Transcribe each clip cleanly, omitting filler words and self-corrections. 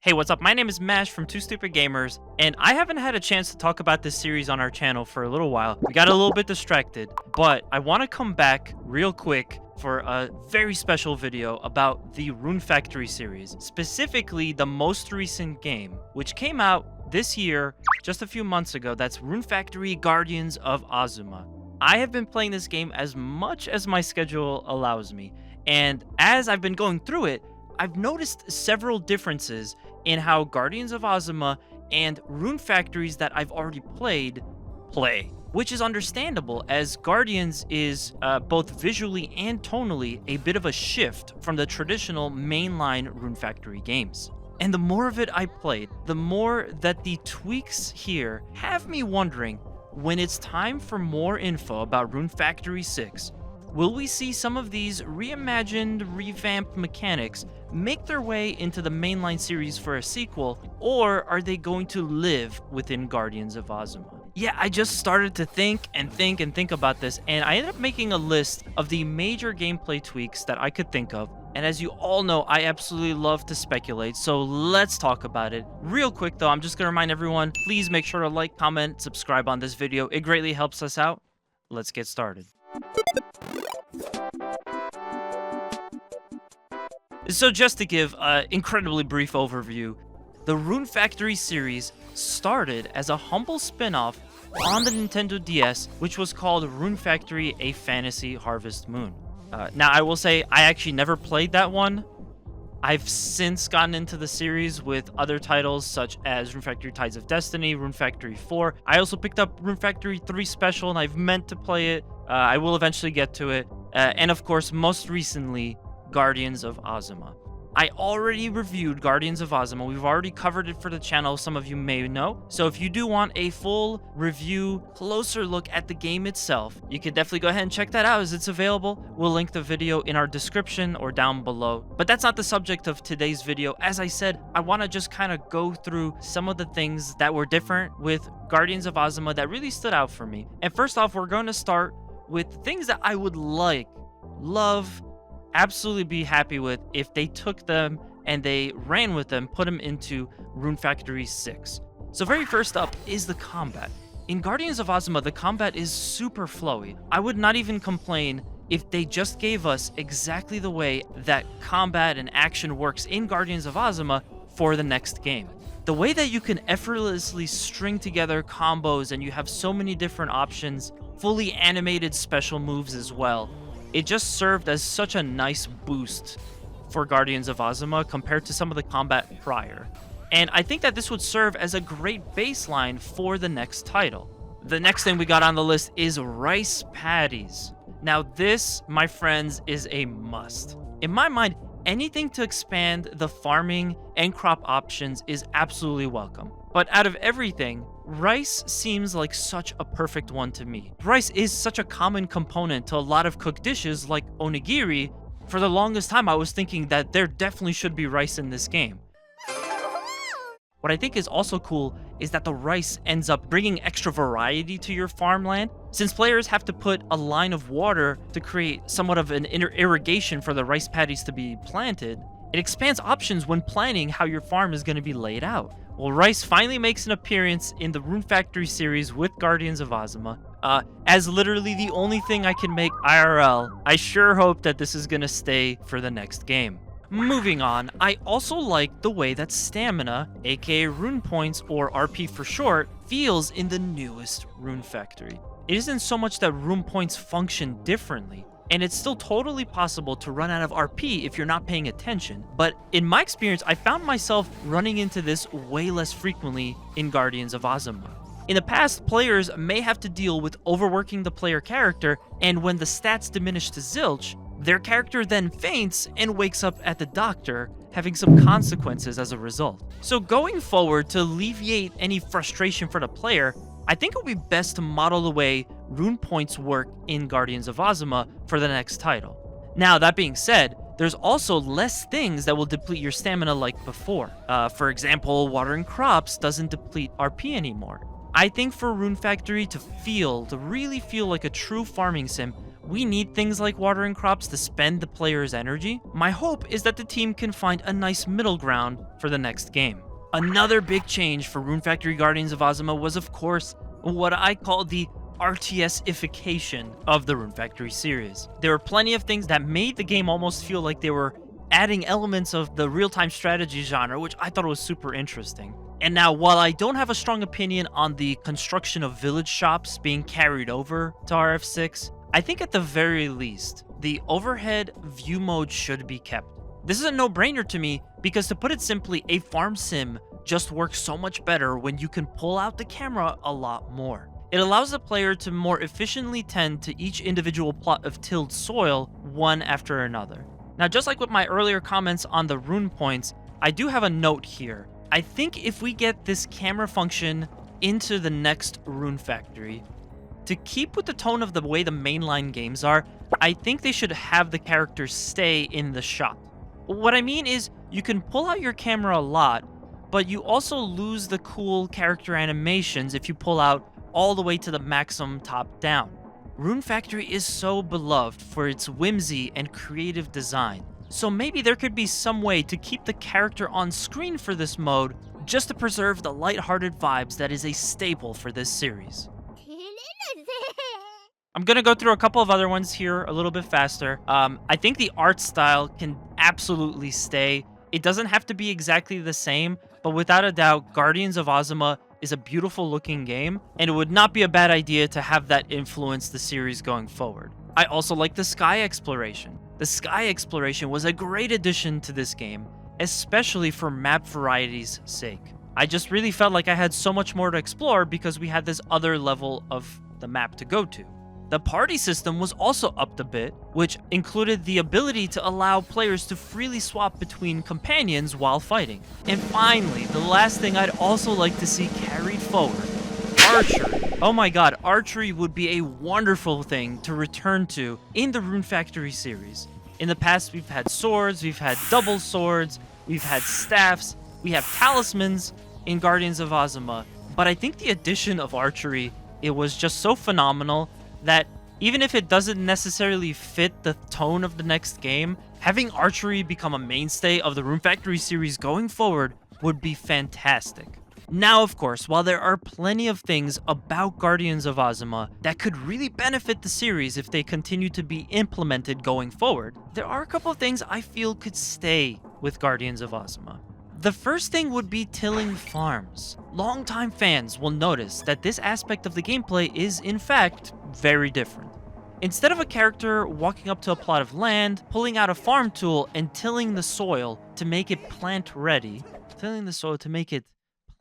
Hey, what's up? My name is Mash from Two Stupid Gamers, and I haven't had a chance to talk about this series on our channel for a little while. We got a little bit distracted, but I want to come back real quick for a very special video about the Rune Factory series, specifically the most recent game, which came out this year, just a few months ago. That's Rune Factory Guardians of Azuma. I have been playing this game as much as my schedule allows me, and as I've been going through it, I've noticed several differences in how Guardians of Azuma and Rune Factories that I've already played play, which is understandable as Guardians is both visually and tonally a bit of a shift from the traditional mainline Rune Factory games. And the more of it I played, the more that the tweaks here have me wondering, when it's time for more info about Rune Factory 6, will we see some of these reimagined, revamped mechanics make their way into the mainline series for a sequel, or are they going to live within Guardians of Azuma? Yeah, I just started to think about this, and I ended up making a list of the major gameplay tweaks that I could think of. And as you all know, I absolutely love to speculate, so let's talk about it. Real quick though, I'm just gonna remind everyone, please make sure to like, comment, subscribe on this video. It greatly helps us out. Let's get started. So just to give an incredibly brief overview, the Rune Factory series started as a humble spin-off on the Nintendo DS, which was called Rune Factory: A Fantasy Harvest Moon. Now, I will say, I actually never played that one. I've since gotten into the series with other titles such as Rune Factory Tides of Destiny, Rune Factory 4. I also picked up Rune Factory 3 Special, and I've meant to play it. I will eventually get to it. And of course, most recently, Guardians of Azuma. I already reviewed Guardians of Azuma. We've already covered it for the channel, some of you may know. So if you do want a full review, closer look at the game itself, you can definitely go ahead and check that out as it's available. We'll link the video in our description or down below. But that's not the subject of today's video. As I said, I want to just kind of go through some of the things that were different with Guardians of Azuma that really stood out for me. And first off, we're going to start with things that I would love, absolutely be happy with if they took them and they ran with them, put them into Rune Factory 6. So very first up is the combat. In Guardians of Azuma, the combat is super flowy. I would not even complain if they just gave us exactly the way that combat and action works in Guardians of Azuma for the next game. The way that you can effortlessly string together combos and you have so many different options, fully animated special moves as well. It just served as such a nice boost for Guardians of Azuma compared to some of the combat prior. And I think that this would serve as a great baseline for the next title. The next thing we got on the list is rice paddies. Now this, my friends, is a must. In my mind, anything to expand the farming and crop options is absolutely welcome. But out of everything, rice seems like such a perfect one to me. Rice is such a common component to a lot of cooked dishes like onigiri. For the longest time, I was thinking that there definitely should be rice in this game. What I think is also cool is that the rice ends up bringing extra variety to your farmland. Since players have to put a line of water to create somewhat of an irrigation for the rice paddies to be planted, it expands options when planning how your farm is going to be laid out. Well, rice finally makes an appearance in the Rune Factory series with Guardians of Azuma. As literally the only thing I can make IRL, I sure hope that this is going to stay for the next game. Moving on, I also like the way that stamina, aka rune points or RP for short, feels in the newest Rune Factory. It isn't so much that rune points function differently, and it's still totally possible to run out of RP if you're not paying attention. But in my experience, I found myself running into this way less frequently in Guardians of Azuma. In the past, players may have to deal with overworking the player character, and when the stats diminish to zilch, their character then faints and wakes up at the doctor, having some consequences as a result. So going forward, to alleviate any frustration for the player, I think it would be best to model the way rune points work in Guardians of Azuma for the next title. Now, that being said, there's also less things that will deplete your stamina like before. For example, watering crops doesn't deplete RP anymore. I think for Rune Factory to really feel like a true farming sim, We need things like watering crops to spend the player's energy. My hope is that the team can find a nice middle ground for the next game. Another big change for Rune Factory Guardians of Azuma was, of course, what I call the RTS-ification of the Rune Factory series. There were plenty of things that made the game almost feel like they were adding elements of the real-time strategy genre, which I thought was super interesting. And now, while I don't have a strong opinion on the construction of village shops being carried over to RF6, I think at the very least, the overhead view mode should be kept. This is a no-brainer to me because, to put it simply, a farm sim just works so much better when you can pull out the camera a lot more. It allows the player to more efficiently tend to each individual plot of tilled soil one after another. Now, just like with my earlier comments on the rune points, I do have a note here. I think if we get this camera function into the next Rune Factory, to keep with the tone of the way the mainline games are, I think they should have the characters stay in the shot. What I mean is, you can pull out your camera a lot, but you also lose the cool character animations if you pull out all the way to the maximum top down. Rune Factory is so beloved for its whimsy and creative design, so maybe there could be some way to keep the character on screen for this mode just to preserve the lighthearted vibes that is a staple for this series. I'm gonna go through a couple of other ones here a little bit faster. I think the art style can absolutely stay. It doesn't have to be exactly the same, but without a doubt, Guardians of Azuma is a beautiful looking game, and it would not be a bad idea to have that influence the series going forward. I also like the sky exploration. The sky exploration was a great addition to this game, especially for map variety's sake. I just really felt like I had so much more to explore because we had this other level of the map to go to. The party system was also upped a bit, which included the ability to allow players to freely swap between companions while fighting. And finally, the last thing I'd also like to see carried forward, archery. Oh my god, archery would be a wonderful thing to return to in the Rune Factory series. In the past, we've had swords, we've had double swords, we've had staffs, we have talismans in Guardians of Azuma, but I think the addition of archery, it was just so phenomenal that even if it doesn't necessarily fit the tone of the next game, having archery become a mainstay of the Rune Factory series going forward would be fantastic. Now, of course, while there are plenty of things about Guardians of Azuma that could really benefit the series if they continue to be implemented going forward, there are a couple of things I feel could stay with Guardians of Azuma. The first thing would be tilling farms. Longtime fans will notice that this aspect of the gameplay is, in fact, very different. Instead of a character walking up to a plot of land, pulling out a farm tool, and tilling the soil to make it plant-ready, tilling the soil to make it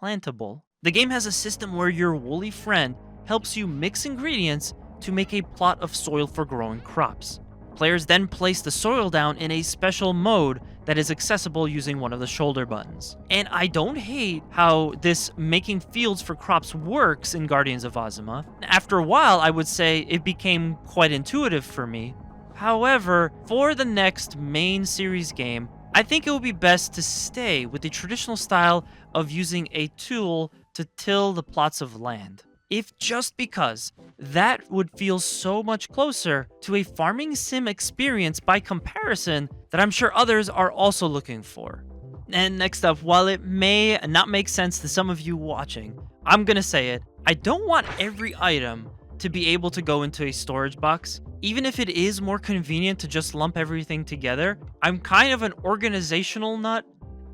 plantable, the game has a system where your woolly friend helps you mix ingredients to make a plot of soil for growing crops. Players then place the soil down in a special mode that is accessible using one of the shoulder buttons. And I don't hate how this making fields for crops works in Guardians of Azuma. After a while, I would say it became quite intuitive for me. However, for the next main series game, I think it would be best to stay with the traditional style of using a tool to till the plots of land. If just because that would feel so much closer to a farming sim experience by comparison that I'm sure others are also looking for. And next up, while it may not make sense to some of you watching, I'm gonna say it, I don't want every item to be able to go into a storage box. Even if it is more convenient to just lump everything together, I'm kind of an organizational nut,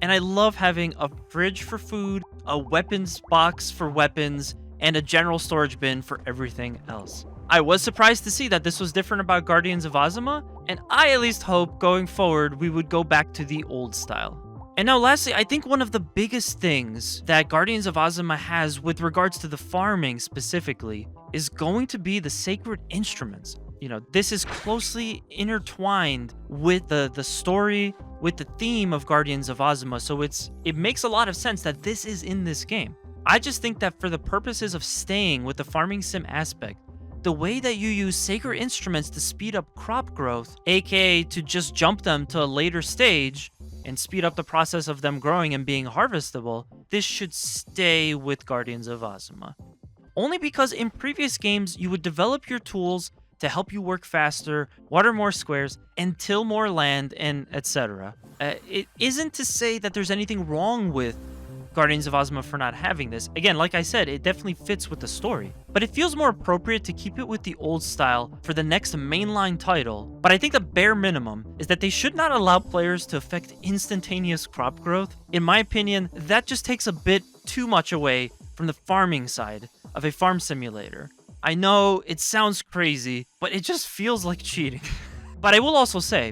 and I love having a fridge for food, a weapons box for weapons, and a general storage bin for everything else. I was surprised to see that this was different about Guardians of Azuma, and I at least hope going forward we would go back to the old style. And now lastly, I think one of the biggest things that Guardians of Azuma has with regards to the farming specifically is going to be the sacred instruments. You know, this is closely intertwined with the story, with the theme of Guardians of Azuma, so it makes a lot of sense that this is in this game. I just think that for the purposes of staying with the farming sim aspect, the way that you use sacred instruments to speed up crop growth, aka to just jump them to a later stage and speed up the process of them growing and being harvestable, this should stay with Guardians of Azuma. Only because in previous games, you would develop your tools to help you work faster, water more squares, and till more land, and etc. It isn't to say that there's anything wrong with Guardians of Azuma for not having this. Again, like I said, it definitely fits with the story. But it feels more appropriate to keep it with the old style for the next mainline title. But I think the bare minimum is that they should not allow players to affect instantaneous crop growth. In my opinion, that just takes a bit too much away from the farming side of a farm simulator. I know it sounds crazy, but it just feels like cheating. But I will also say,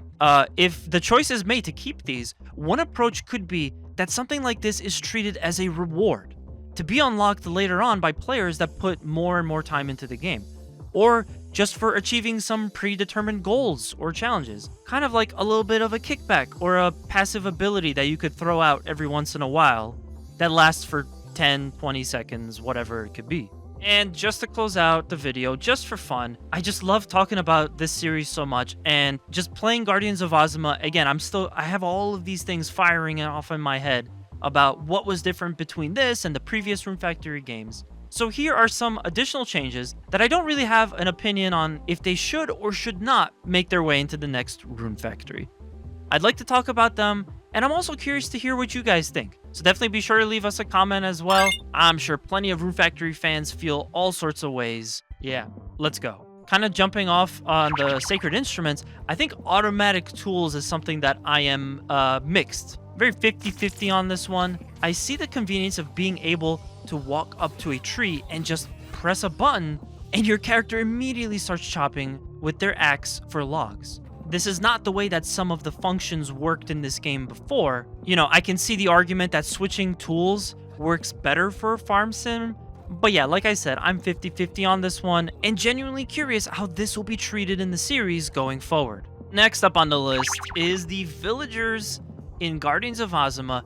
if the choice is made to keep these, one approach could be that something like this is treated as a reward, to be unlocked later on by players that put more and more time into the game, or just for achieving some predetermined goals or challenges, kind of like a little bit of a kickback or a passive ability that you could throw out every once in a while that lasts for 10, 20 seconds, whatever it could be. And just to close out the video, just for fun, I just love talking about this series so much, and just playing Guardians of Azuma. Again, I have all of these things firing off in my head about what was different between this and the previous Rune Factory games. So here are some additional changes that I don't really have an opinion on if they should or should not make their way into the next Rune Factory. I'd like to talk about them, and I'm also curious to hear what you guys think. So definitely be sure to leave us a comment as well. I'm sure plenty of Rune Factory fans feel all sorts of ways. Yeah, let's go. Kind of jumping off on the sacred instruments, I think automatic tools is something that I am mixed. Very 50-50 on this one. I see the convenience of being able to walk up to a tree and just press a button, and your character immediately starts chopping with their axe for logs. This is not the way that some of the functions worked in this game before. You know, I can see the argument that switching tools works better for a farm sim. But yeah, like I said, I'm 50-50 on this one, and genuinely curious how this will be treated in the series going forward. Next up on the list is the villagers in Guardians of Azuma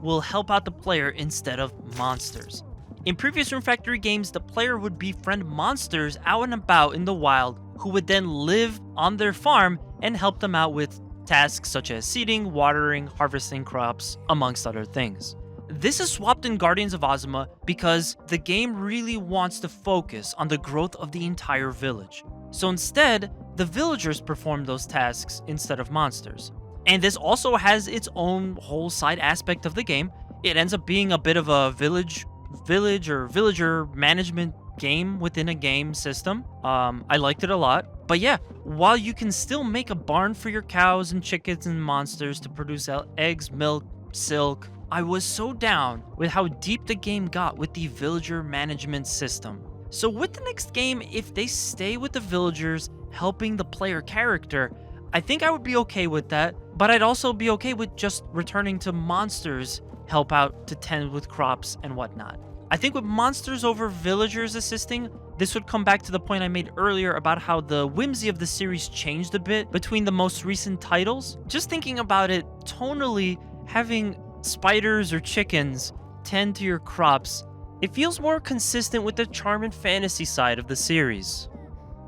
will help out the player instead of monsters. In previous Rune Factory games, the player would befriend monsters out and about in the wild who would then live on their farm and help them out with tasks such as seeding, watering, harvesting crops, amongst other things. This is swapped in Guardians of Azuma because the game really wants to focus on the growth of the entire village. So instead, the villagers perform those tasks instead of monsters. And this also has its own whole side aspect of the game. It ends up being a bit of a village or villager management game within a game system. I liked it a lot. But yeah, while you can still make a barn for your cows and chickens and monsters to produce eggs, milk, silk, I was so down with how deep the game got with the villager management system. So with the next game, if they stay with the villagers helping the player character, I think I would be okay with that, but I'd also be okay with just returning to monsters help out to tend with crops and whatnot. I think with monsters over villagers assisting, this would come back to the point I made earlier about how the whimsy of the series changed a bit between the most recent titles. Just thinking about it tonally, having spiders or chickens tend to your crops, it feels more consistent with the charm and fantasy side of the series.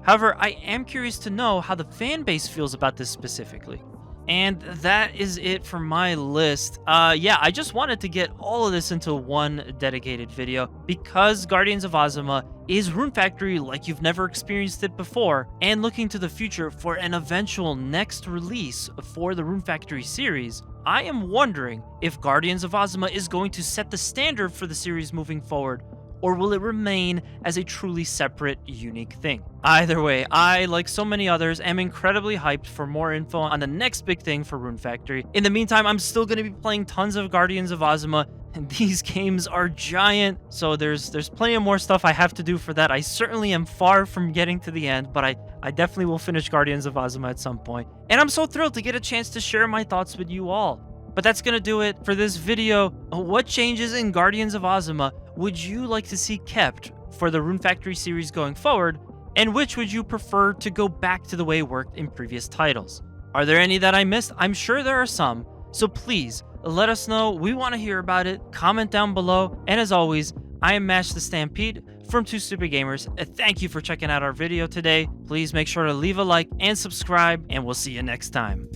However, I am curious to know how the fan base feels about this specifically. And that is it for my list. Yeah, I just wanted to get all of this into one dedicated video because Guardians of Azuma is Rune Factory like you've never experienced it before, and looking to the future for an eventual next release for the Rune Factory series. I am wondering if Guardians of Azuma is going to set the standard for the series moving forward, or will it remain as a truly separate, unique thing? Either way, I, like so many others, am incredibly hyped for more info on the next big thing for Rune Factory. In the meantime, I'm still going to be playing tons of Guardians of Azuma, and these games are giant, so there's plenty of more stuff I have to do for that. I certainly am far from getting to the end, but I definitely will finish Guardians of Azuma at some point. And I'm so thrilled to get a chance to share my thoughts with you all. But that's going to do it for this video. What changes in Guardians of Azuma would you like to see kept for the Rune Factory series going forward? And which would you prefer to go back to the way it worked in previous titles? Are there any that I missed? I'm sure there are some. So please, let us know. We want to hear about it. Comment down below. And as always, I am Mash the Stampede from Two Stupid Gamers. Thank you for checking out our video today. Please make sure to leave a like and subscribe, and we'll see you next time.